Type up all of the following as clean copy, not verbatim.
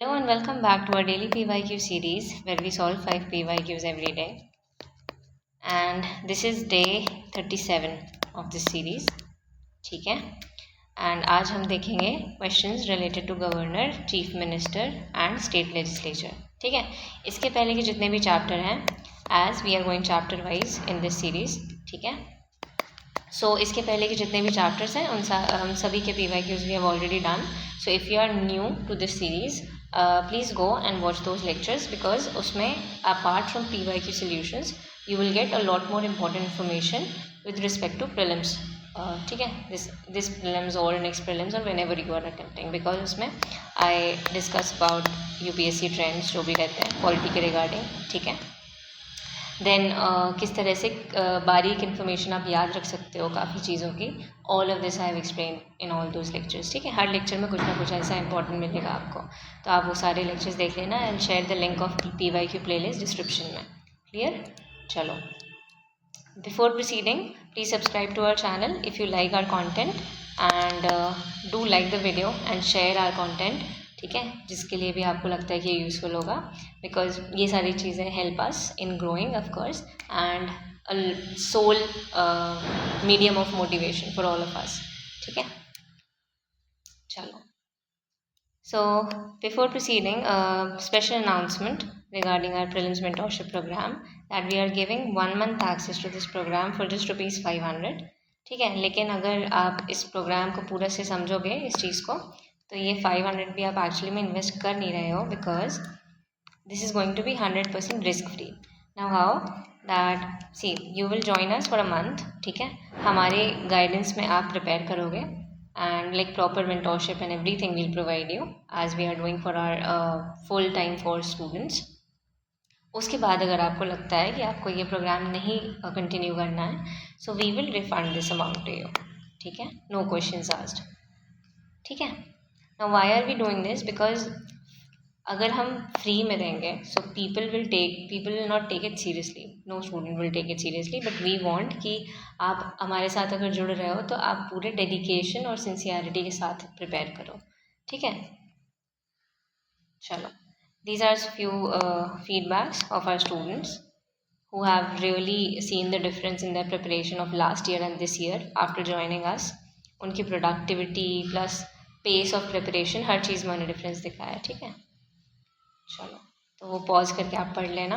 Hello and welcome back to our daily PYQ series where we solve 5 PYQs every day. And this is day 37 of this series. ठीक है. And आज हम देखेंगे questions related to governor, chief minister and state legislature. ठीक है. इसके पहले के जितने भी chapter हैं, as we are going chapter wise in this series. ठीक है. So इसके पहले के जितने भी chapters हैं हम सभी के PYQs we have already done. So if you are new to this series, please go and watch those lectures because उसमें apart from PYQ solutions you will get a lot more important information with respect to prelims. ठीक है, this prelims or next prelims or whenever you are attempting, because उसमें I discuss about UPSC trends जो भी रहते हैं polity के regarding. ठीक है. देन किस तरह से बारीक इन्फॉर्मेशन आप याद रख सकते हो काफ़ी चीज़ों की. All of this I have explain in all those lectures. ठीक है. हर लेक्चर में कुछ ना कुछ ऐसा इंपॉर्टेंट मिलेगा आपको, तो आप वो सारे लेक्चर्स देख लेना and share the link of PYQ playlist description में. क्लियर. चलो, before proceeding please subscribe to our channel if you like our content and do like the video and share our content. ठीक है, जिसके लिए भी आपको लगता है कि ये यूज़फुल होगा, बिकॉज ये सारी चीज़ें help us in growing of course and sole medium of motivation for all of us. ठीक है. चलो, so before proceeding special announcement regarding our prelims mentorship program that we are giving 1 month access to this program for just ₹500. ठीक है. लेकिन अगर आप इस programme को पूरा से समझोगे इस चीज़ को, तो ये 500 भी आप एक्चुअली में इन्वेस्ट कर नहीं रहे हो, because this is going to be 100% risk free. Now how that, see you will join us for a month. ठीक है. हमारे गाइडेंस में आप प्रिपेयर करोगे and like proper mentorship and everything will provide you as we are doing for our full time for students. उसके बाद अगर आपको लगता है कि आपको ये प्रोग्राम नहीं कंटिन्यू करना है, so we will refund this amount to you. ठीक है. No questions asked. ठीक है. Now why are we doing this, because अगर हम फ्री में देंगे so people will not take it seriously. No student will take it seriously, but we want कि आप हमारे साथ अगर जुड़ रहे हो तो आप पूरे डेडिकेशन और सिंसियरिटी के साथ प्रिपेयर करो. ठीक है. चलो, these are few feedbacks of our students who have really seen the difference in their preparation of last year and this year after joining us. उनकी productivity plus pace of preparation हर चीज़ में उन्हें difference दिखा है. ठीक है. चलो, तो वो पॉज करके आप पढ़ लेना.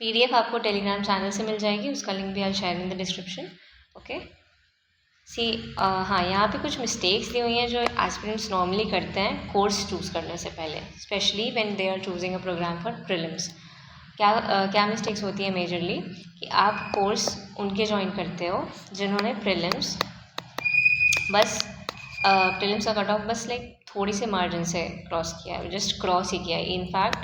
PDF आपको टेलीग्राम चैनल से मिल जाएगी, उसका लिंक भी I share in the description. Okay. See हाँ, यहाँ पे कुछ मिस्टेक्स दी हुई हैं जो एस्पिरेंट्स नॉर्मली करते हैं कोर्स चूज़ करने से पहले, specially when they are choosing a program for prelims. क्या मिस्टेक्स होती है मेजरली, कि आप कोर्स उनके ज्वाइन करते हो जिन्होंने प्रीलिम्स बस प्रीलिम्स का कट ऑफ बस लाइक थोड़ी से मार्जिन से क्रॉस किया है, जस्ट क्रॉस ही किया है. इनफैक्ट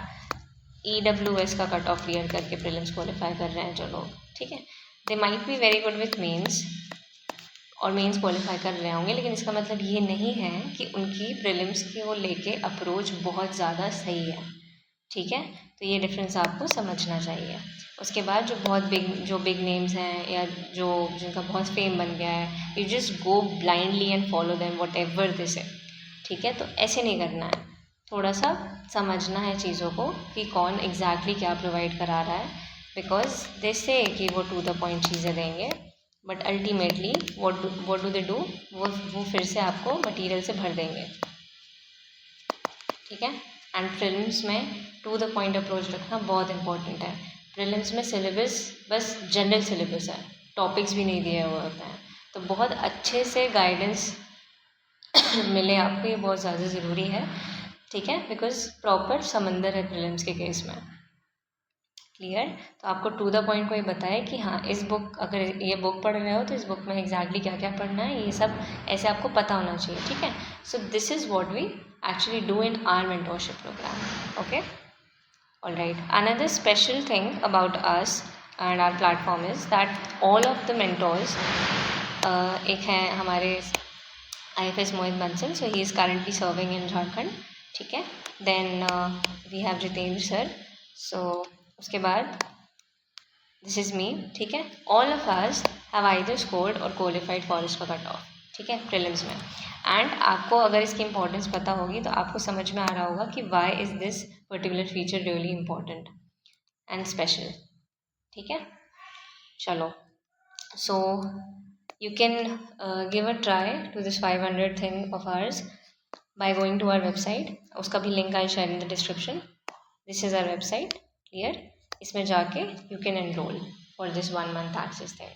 EWS का कट ऑफ क्लियर करके प्रीलिम्स क्वालिफाई कर रहे हैं जो लोग. ठीक है. They might be very good with mains और मेंस क्वालिफाई कर रहे होंगे, लेकिन इसका मतलब ये नहीं है कि उनकी प्रीलिम्स को लेके अप्रोच बहुत ज़्यादा सही है. ठीक है. तो ये डिफरेंस आपको समझना चाहिए. उसके बाद जो बिग नेम्स हैं या जिनका बहुत फेम बन गया है, you just go blindly and follow them what ever this है. ठीक है. तो ऐसे नहीं करना है, थोड़ा सा समझना है चीज़ों को कि कौन एग्जैक्टली क्या प्रोवाइड करा रहा है, बिकॉज दे से कि वो टू द पॉइंट चीज़ें देंगे, but ultimately what do they do, वो फिर से आपको मटेरियल से भर देंगे. ठीक है. एंड प्रीलिम्स में टू द पॉइंट अप्रोच रखना बहुत इंपॉर्टेंट है. प्रीलिम्स में सिलेबस बस जनरल सिलेबस है, टॉपिक्स भी नहीं दिए हुए होते हैं, तो बहुत अच्छे से गाइडेंस मिले आपको, ये बहुत ज़्यादा ज़रूरी है. ठीक है. बिकॉज प्रॉपर समंदर है प्रीलिम्स के केस में. क्लियर. तो आपको टू द पॉइंट को ये बताए कि हाँ, इस बुक अगर ये बुक पढ़ रहे हो तो इस बुक में एग्जैक्टली क्या क्या पढ़ना है, ये सब ऐसे आपको पता होना चाहिए. ठीक है. So this is what we actually do in our mentorship programme. Okay. All right. Another special thing about us and our platform is that all of the mentors, एक हैं हमारे IFS Mohit Bansal, so he is currently serving in Jharkhand. ठीक है. Then we have Jitendra sir. So उसके बाद this is me. ठीक है. All of us have either scored और क्वालिफाइड फॉर इसका कट ऑफ. ठीक है, प्रीलिम्स में। एंड आपको अगर इसकी इंपॉर्टेंस पता होगी तो आपको समझ में आ रहा होगा कि why is this particular feature really important and special. ठीक है, चलो, सो you can give a try to this 500 thing of ours by going to our website. उसका भी link I'll share in the description. This is our website. Clear? इसमें जाके you can enroll for this 1 month access thing.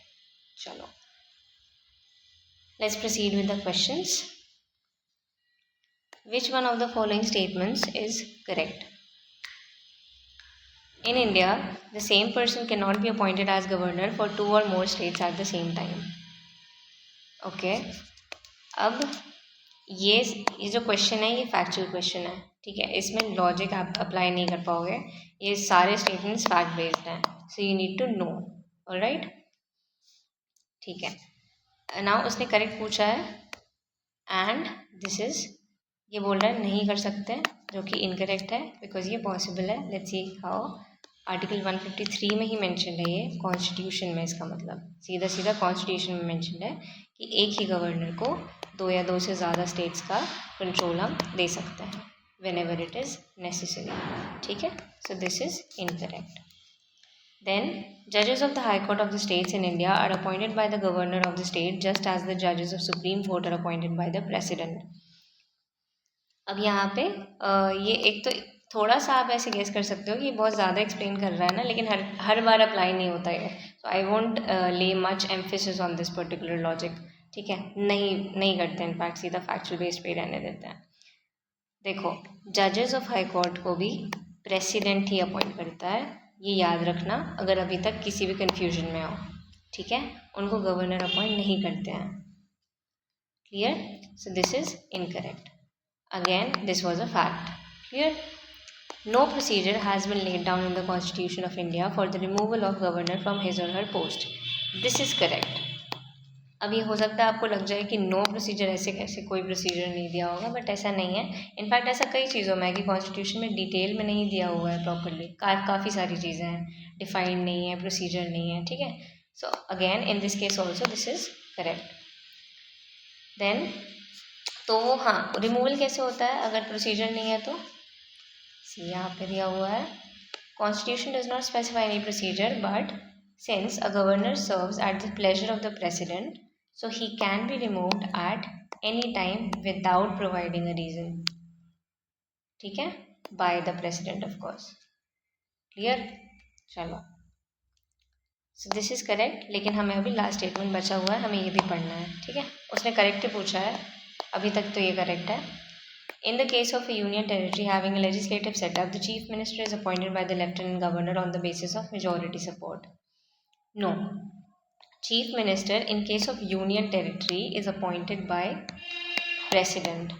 चलो, let's proceed with the questions. Which one of the following statements is correct? In India, the same person cannot be appointed as governor for 2 or more states at the same time. Okay, अब ये जो question है ये factual question है, ठीक है, इसमें logic आप अप्लाई नहीं कर पाओगे, ये सारे स्टेटमेंट्स फैक्ट बेस्ड हैं, so you need to know. Alright, ठीक है, नाउ उसने करेक्ट पूछा है एंड दिस इज, ये बोल रहा है नहीं कर सकते, जो कि इनकरेक्ट है बिकॉज ये पॉसिबल है। Let's see how. आर्टिकल 153 में ही मेंशन है ये, कॉन्स्टिट्यूशन में, इसका मतलब सीधा सीधा कॉन्स्टिट्यूशन में मेंशन है कि एक ही गवर्नर को 2 या 2 से ज़्यादा स्टेट्स का कंट्रोल हम दे सकते हैं when ever it is necessary. ठीक है, so this is incorrect. Then जजेस of the high court of the states in India are appointed by the governor of the state just as the जजेस of supreme court are appointed by the president. अब यहाँ पे ये एक तो थोड़ा सा आप ऐसे गेस कर सकते हो कि बहुत ज़्यादा एक्सप्लेन कर रहा है ना, लेकिन हर बार अप्लाई नहीं होता है, सो आई वोंट ले much emphasis on this particular logic. ठीक है, नहीं करते, इनफैक्ट सीधा फैक्चुअल बेस्ड पे रहने देते हैं। देखो, जजेस ऑफ हाई कोर्ट को भी प्रेसिडेंट ही अपॉइंट करता है, ये याद रखना अगर अभी तक किसी भी कन्फ्यूजन में हो। ठीक है, उनको गवर्नर अपॉइंट नहीं करते हैं। Clear? So this is incorrect. Again, this was a fact. Clear? No procedure has been laid down in the Constitution of India for the removal of governor from his or her post. This is correct. अब ये हो सकता है आपको लग जाए कि no procedure, ऐसे कैसे कोई प्रोसीजर नहीं दिया होगा, बट ऐसा नहीं है। इनफैक्ट ऐसा कई चीज़ों में है कि कॉन्स्टिट्यूशन में डिटेल में नहीं दिया हुआ है प्रॉपरली, काफ़ी सारी चीज़ें हैं, डिफाइंड नहीं है, प्रोसीजर नहीं है। ठीक है, so again in this case also this is correct. Then तो हाँ, रिमूवल कैसे होता है अगर प्रोसीजर नहीं है तो? सी यहाँ पे दिया हुआ है, constitution does not specify any procedure but since a governor serves at the pleasure of the president so he can be removed at any time without providing a reason. ठीक है, by the president of course. Clear? चलो, so this is correct, लेकिन हमें अभी last statement बचा हुआ है, हमें ये भी पढ़ना है। ठीक है, उसने करेक्ट ही पूछा है, अभी तक तो ये करेक्ट है। In the case of a union territory having a legislative setup the chief minister is appointed by the lieutenant governor on the basis of majority support. No, chief minister in case of union territory is appointed by president.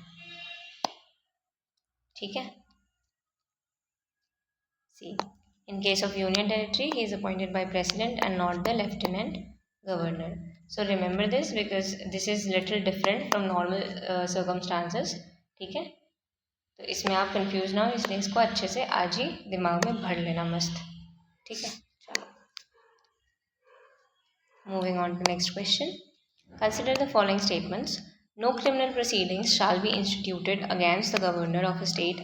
ठीक है, सी, in case of union territory he is appointed by president and not the lieutenant governor. So remember this because this is little different from normal circumstances. ठीक है, तो इसमें आप confuse ना हो, इसलिए इसको अच्छे से आज ही दिमाग में भर लेना मस्त। ठीक है, चलो, moving on to next question. Consider the following statements. No criminal proceedings shall be instituted against the governor of a state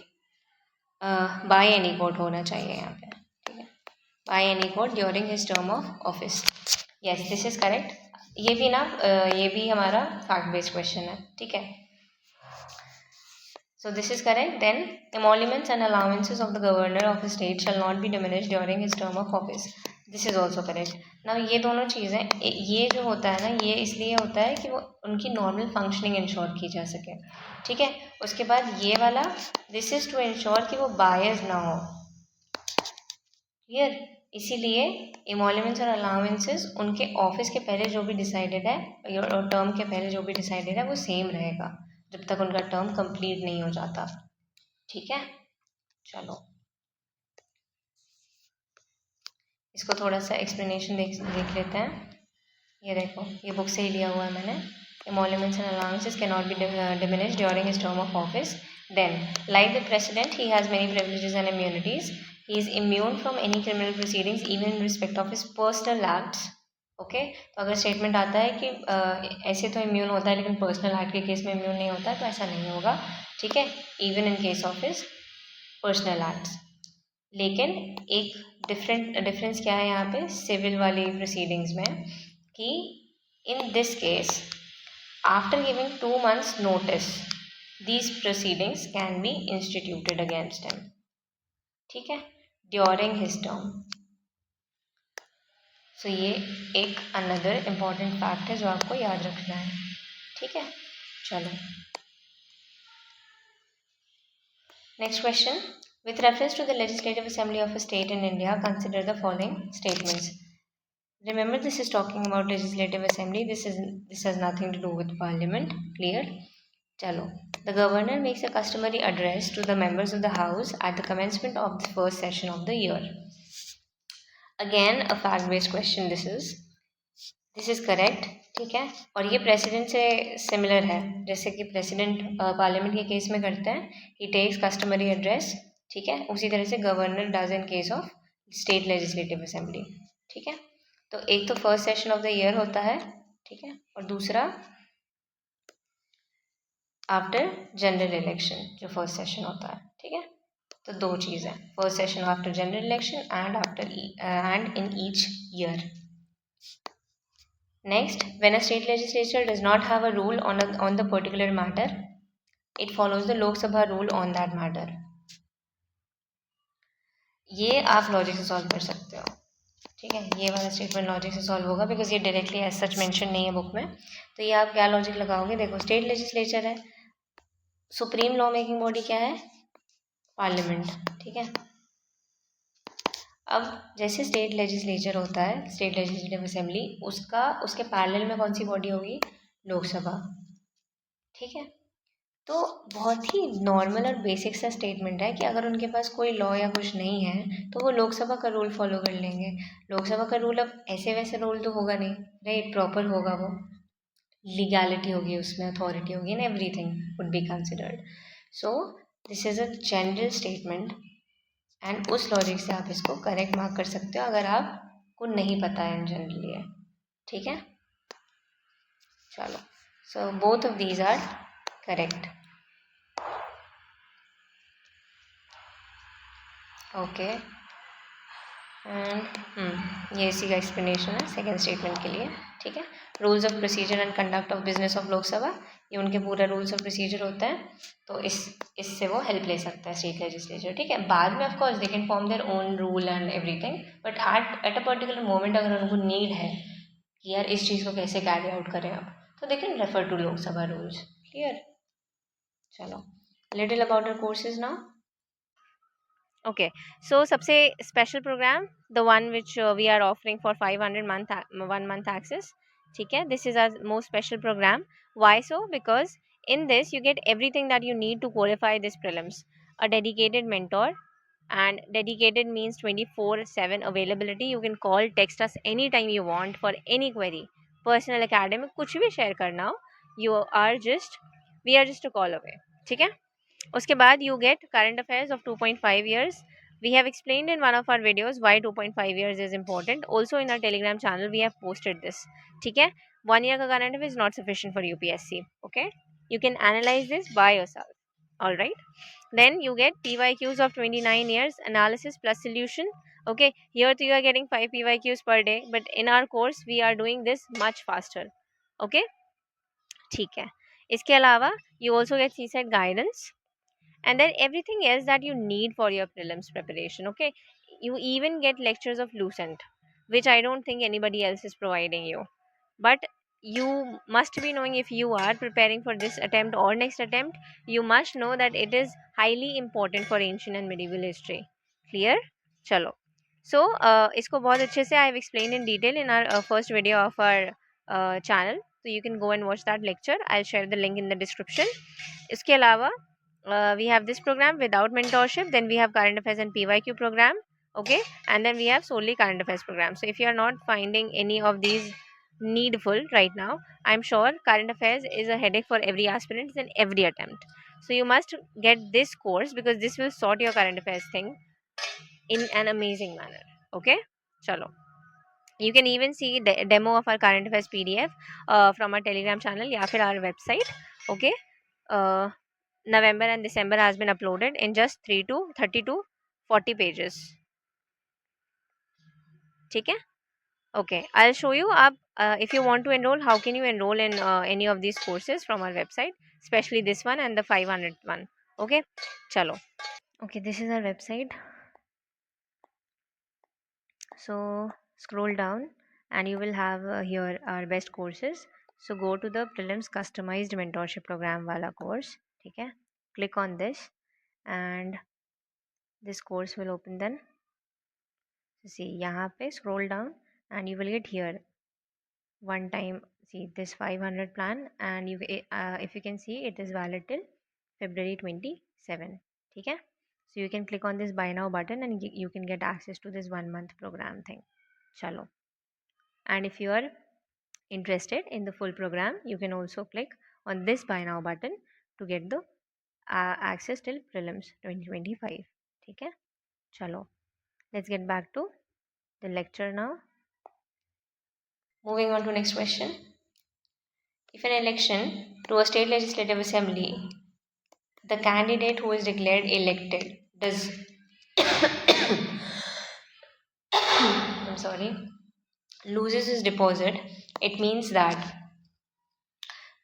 by any court होना चाहिए यहाँ पे, by any court during his term of office. Yes, this is correct. ये भी ना ये भी हमारा fact based question है। ठीक है, so this is correct. Then emoluments and allowances of the governor of the state shall not be diminished during his term of office. This is also correct. Now ये दोनों चीज़ें, ये जो होता है ना, ये इसलिए होता है कि वो उनकी नॉर्मल फंक्शनिंग इंश्योर की जा सके। ठीक है, उसके बाद ये वाला दिस इज टू इंश्योर कि वो बायस ना हो। क्लियर? इसीलिए इमोल्यूमेंट्स और अलाउंसेस उनके ऑफिस के पहले जो भी डिसाइडेड है और टर्म के पहले जो भी डिसाइडेड है वो सेम रहेगा जब तक उनका टर्म कंप्लीट नहीं हो जाता। ठीक है, चलो, इसको थोड़ा सा एक्सप्लेनेशन देख लेते हैं। ये देखो, ये बुक से ही लिया हुआ है मैंने। Emoluments and allowances cannot be diminished during his term of office. Then, like the president, he has many privileges and immunities. He is immune from any criminal proceedings, even in respect of his personal acts. Okay तो अगर statement आता है कि ऐसे तो immune होता है लेकिन पर्सनल एक्ट के केस में इम्यून नहीं होता है, तो ऐसा नहीं होगा, ठीक है, even in case of his personal acts. लेकिन एक डिफरेंस क्या है यहाँ पे सिविल वाली प्रोसीडिंग्स में, कि इन this case after giving 2 months notice these proceedings can be instituted against him, ठीक है, ड्यूरिंग हिज टर्म। सो ये एक अनदर इम्पॉर्टेंट फैक्ट है जो आपको याद रखना है, ठीक है। चलो next question, with reference to the legislative assembly of a state in India consider the following statements. Remember, this is talking about legislative assembly. This has nothing to do with parliament. Clear? Chalo. The governor makes a customary address to the members of the house at the commencement of the first session of the year. Again, a fact-based question. This is correct. ठीक है, और ये president से similar है, जैसे कि president parliament के case में करते हैं, ही टेक्स कस्टमरी एड्रेस, ठीक है, उसी तरह से governor does in case of state legislative assembly, ठीक है। तो एक तो first session of the year होता है, ठीक है, और दूसरा आफ्टर जनरल इलेक्शन जो फर्स्ट सेशन होता है, ठीक है। तो दो चीज़ है, first session after general election and in each year. Next, when a state legislature does not have a rule on the particular matter, it follows the Lok Sabha rule on that matter. ये आप logic से solve कर सकते हो, ठीक है, ये वाला स्टेटमेंट लॉजिक से सॉल्व होगा बिकॉज ये डायरेक्टली एज सच मेंशन नहीं है बुक में। तो ये आप क्या लॉजिक लगाओगे, देखो स्टेट लेजिस्लेचर है, सुप्रीम लॉ मेकिंग बॉडी क्या है, पार्लियामेंट, ठीक है। अब जैसे स्टेट लेजिस्लेचर होता है, स्टेट लेजिस्लेटिव असेंबली, उसके पैरेलल में कौन सी बॉडी होगी, लोकसभा, ठीक है। तो बहुत ही नॉर्मल और बेसिक सा स्टेटमेंट है कि अगर उनके पास कोई लॉ या कुछ नहीं है तो वो लोकसभा का रूल फॉलो कर लेंगे। लोकसभा का रूल अब ऐसे वैसे रूल तो होगा नहीं, राइट, प्रॉपर होगा, वो लीगैलिटी होगी उसमें, अथॉरिटी होगी, and everything would be considered. So this is a general statement and उस लॉजिक से आप इसको करेक्ट मार्क कर सकते हो अगर आपको नहीं पता है इन जनरली है, ठीक है। चलो, so both of these are correct. Okay and ये इसी का एक्सप्लेनेशन है सेकेंड स्टेटमेंट के लिए, ठीक है। Rules of procedure and conduct of business of Lok Sabha, ये उनके पूरा रूल्स ऑफ प्रोसीजर होता है, तो इससे वो हेल्प ले सकता है स्टेट लेजिस्लेचर, ठीक है। बाद में of course they can form their own rule and everything, but at a particular moment अगर उनको नीड है कि यार इस चीज़ को कैसे कैरी आउट करें आप, तो they can refer to Lok Sabha rules. Clear? चलो, little about our courses now. Okay, so सबसे special program, the one which we are offering for 500 1 month access, ठीक है, this is our most special program. Why so? Because in this you get everything that you need to qualify this prelims. A dedicated mentor, and dedicated means 24/7 availability. You can call, text us anytime you want for any query, personal, academic, कुछ भी share करना हो, we are just a call away, ठीक है। उसके बाद you get current affairs of 2.5 years. We have explained in one of our videos why 2.5 years is important. Also in our Telegram channel we have posted this, ठीक है। 1 year का current affair is not sufficient for UPSC, okay, you can analyze this by yourself, all right। Then you get PYQs of 29 years, analysis plus solution, okay। Here you are getting 5 PYQs per day, but in our course we are doing this much faster, okay, ठीक है। इसके अलावा you also get CSET guidance, and then everything else that you need for your prelims preparation, okay। You even get lectures of Lucent, which I don't think anybody else is providing you, but you must be knowing, if you are preparing for this attempt or next attempt, you must know that it is highly important for ancient and medieval history। Clear? Chalo, so isko bahut अच्छे से I have explained in detail in our first video of our channel, so you can go and watch that lecture, I'll share the link in the description। इसके अलावा we have this program without mentorship, then we have current affairs and PYQ program, okay, and then we have solely current affairs program. So if you are not finding any of these needful right now, I'm sure current affairs is a headache for every aspirant in every attempt, so you must get this course because this will sort your current affairs thing in an amazing manner, okay। Chalo, You can even see demo of our current affairs PDF from our Telegram channel या फिर our website. Okay. November and December has been uploaded in just 30 to 40 pages. ठीक है? Okay, I'll show you up if you want to enroll, how can you enroll in any of these courses from our website, especially this one and the 500 one. Okay, chalo. Okay, this is our website. So scroll down and you will have here our best courses. So go to the prelims customized mentorship program wala course. Okay, click on this and this course will open then. So see, यहाँ पे scroll down and you will get here one time, see this 500 plan, and you if you can see it is valid till February 27. ठीक है? So you can click on this buy now button and you can get access to this 1 month program thing. Chalo. And if you are interested in the full program, you can also click on this buy now button to get the access till prelims 2025. ठीक है? Chalo. Let's get back to the lecture now. Moving on to next question. If an election to a state legislative assembly, the candidate who is declared elected does I'm sorry, loses his deposit, it means that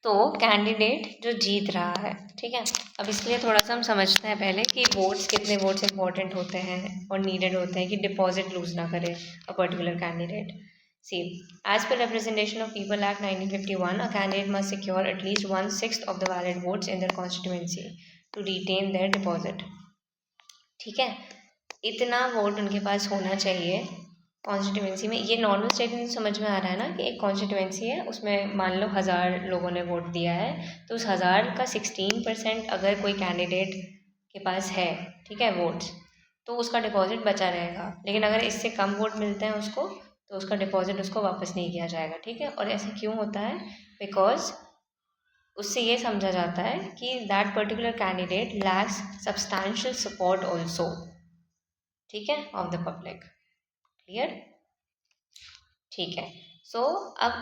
तो candidate जो जीत रहा है, ठीक है, अब इसके लिए थोड़ा सा हम समझते हैं पहले कि वोट्स, कितने वोट्स इंपॉर्टेंट होते हैं और नीडेड होते हैं कि डिपॉजिट लूज ना करे a particular candidate. See, as per Representation of People Act 1951, a candidate must secure at least 1/6 of the valid votes in their constituency to retain their deposit. ठीक है, इतना वोट उनके पास होना चाहिए कॉन्स्टिट्यूंसी में. ये नॉर्मल स्टेटमेंट समझ में आ रहा है ना कि एक कॉन्स्टिट्यूंसी है, उसमें मान लो 1000 लोगों ने वोट दिया है, तो उस 1000 का 16% अगर कोई कैंडिडेट के पास है, ठीक है, वोट्स, तो उसका डिपॉजिट बचा रहेगा. लेकिन अगर इससे कम वोट मिलते हैं उसको, तो उसका डिपॉजिट उसको वापस नहीं किया जाएगा. ठीक है, और ऐसा क्यों होता है? बिकॉज उससे ये समझा जाता है कि that particular candidate lakhs substantial support also, ठीक है, ऑफ द पब्लिक. क्लियर? ठीक है. सो अब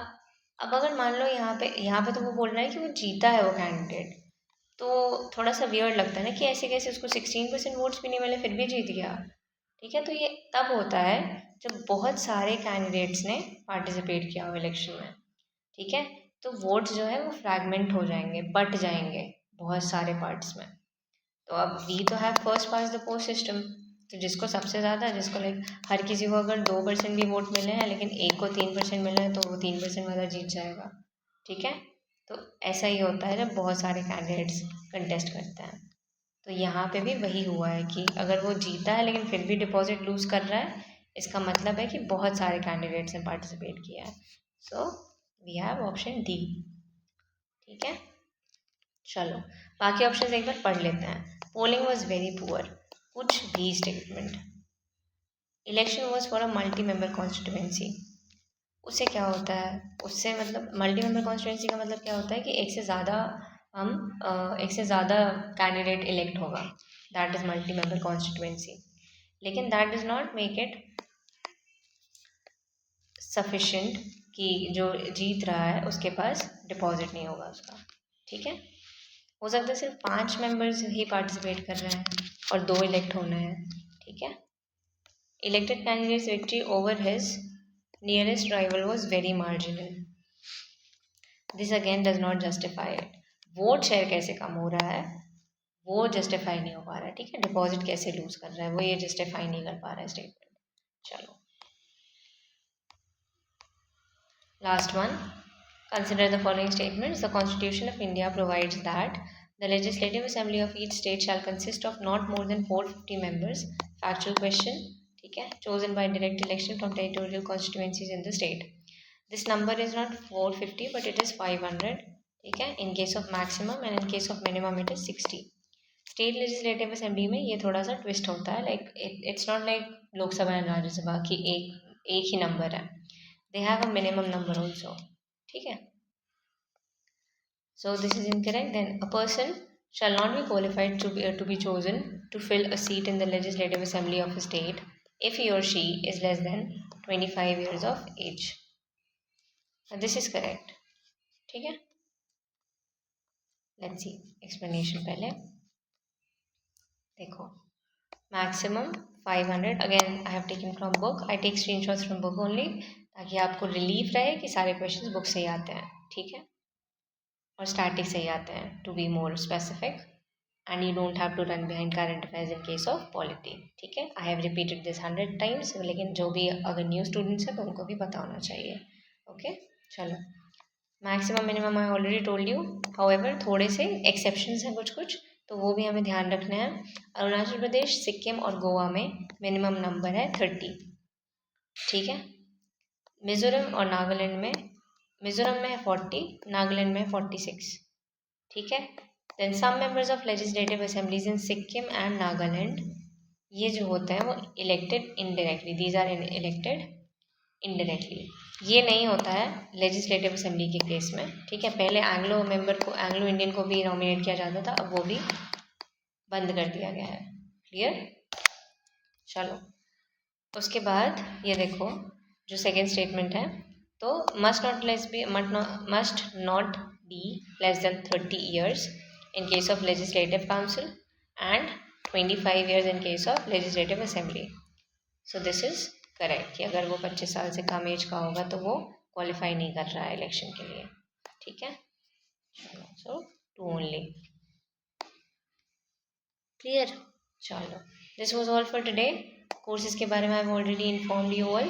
अगर मान लो यहाँ पे तो वो बोल रहा है कि वो जीता है वो कैंडिडेट, तो थोड़ा सा वियर्ड लगता है ना कि ऐसे कैसे उसको 16% वोट्स भी नहीं मिले फिर भी जीत गया. ठीक है, तो ये तब होता है जब बहुत सारे कैंडिडेट्स ने पार्टिसिपेट किया हो इलेक्शन में. ठीक है, तो वोट्स जो है वो फ्रैगमेंट हो जाएंगे, बट जाएंगे बहुत सारे पार्ट्स में. तो अब वी तो have first pass the post system, तो जिसको सबसे ज़्यादा, जिसको लाइक हर किसी को अगर 2% भी वोट मिले हैं लेकिन एक को 3% मिले हैं, तो वो 3% वाला जीत जाएगा. ठीक है, तो ऐसा ही होता है जब बहुत सारे कैंडिडेट्स कंटेस्ट करते हैं. तो यहाँ पे भी वही हुआ है कि अगर वो जीता है लेकिन फिर भी डिपॉजिट लूज़ कर रहा है, इसका मतलब है कि बहुत सारे कैंडिडेट्स ने पार्टिसिपेट किया है. So we have option D. ठीक है, चलो बाकी ऑप्शन एक बार पढ़ लेते हैं. पोलिंग वॉज वेरी पुअर, कुछ भी statement. Election was for a multi member constituency. उससे क्या होता है? उससे मतलब मल्टी मेंबर कॉन्स्टिट्यूंसी का मतलब क्या होता है कि एक से ज़्यादा कैंडिडेट इलेक्ट होगा, that is multi member constituency. लेकिन that does not make it sufficient कि जो जीत रहा है उसके पास डिपॉजिट नहीं होगा उसका. ठीक है, हो सकता है सिर्फ 5 मेंबर्स ही पार्टिसिपेट कर रहे हैं और 2 इलेक्ट होना है. ठीक है, elected candidates victory over his nearest rival was very marginal. This again does not justify it. Vote share कैसे कम हो रहा है वो जस्टिफाई नहीं हो पा रहा है. ठीक है, डिपॉजिट कैसे लूज कर रहा है वो ये जस्टिफाई नहीं कर पा रहा है स्टेटमेंट. चलो last one. Consider the following statements. The Constitution of India provides that the Legislative Assembly of each state shall consist of not more than 450 members. Factual question. ठीक है, chosen by direct election from territorial constituencies in the state. This number is not 450 but it is 500. ठीक है, in case of maximum, and in case of minimum it is 60. State legislative assembly में ये थोड़ा सा twist होता है. Like it's not like Lok Sabha and Rajya Sabha की एक ही नंबर है. They have a minimum number also. ठीक है, so this is incorrect. Then a person shall not be qualified to be chosen to fill a seat in the legislative assembly of a state if he or she is less than 25 years of age. This is correct. ठीक है, let's see explanation. पहले देखो, maximum 500. Again I have taken from book. I take screenshots from book only, ताकि आपको relief रहे कि सारे questions book से ही आते हैं. ठीक है, और स्टैटिक से ही आते हैं, to be more specific. And you don't have to run behind current affairs in case of polity. ठीक है, I have repeated this 100 times, लेकिन जो भी अगर न्यू स्टूडेंट्स हैं तो उनको भी पता होना चाहिए. ओके, चलो. Maximum minimum I already told you. However थोड़े से एक्सेप्शंस हैं कुछ कुछ, तो वो भी हमें ध्यान रखना है. अरुणाचल प्रदेश, सिक्किम और गोवा में मिनिमम नंबर है 30. ठीक है, मिजोरम और नागालैंड में, मिजोरम में है 40, नागालैंड में 46. ठीक है. Then some members of legislative assemblies in Sikkim and Nagaland, ये जो होते हैं वो elected indirectly. These are elected indirectly. ये नहीं होता है लेजिस्लेटिव असेंबली के केस में. ठीक है, पहले एंग्लो मेंबर को, एंग्लो इंडियन को भी नॉमिनेट किया जाता था, अब वो भी बंद कर दिया गया है. क्लियर. चलो, उसके बाद ये देखो जो सेकेंड स्टेटमेंट है, तो must not be less than 30 years in case of legislative council and 25 years in case of legislative assembly. So this is correct कि अगर वो 25 साल से कम एज का होगा तो वो क्वालिफाई नहीं कर रहा है इलेक्शन के लिए. ठीक है, सो 2 only. क्लियर. चलो, this was all for today. Courses के बारे में I have already informed you all.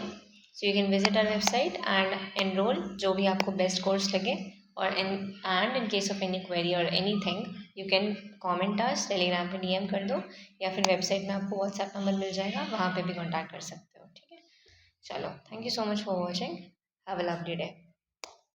So you can visit our website and enroll जो भी आपको बेस्ट कोर्स लगे. और in case of any query or anything you can comment us. Telegram पे DM कर दो, या फिर वेबसाइट में आपको व्हाट्सएप नंबर मिल जाएगा, वहाँ पे भी कॉन्टैक्ट कर सकते हो. ठीक है, चलो, thank you so much for watching. Have a lovely day.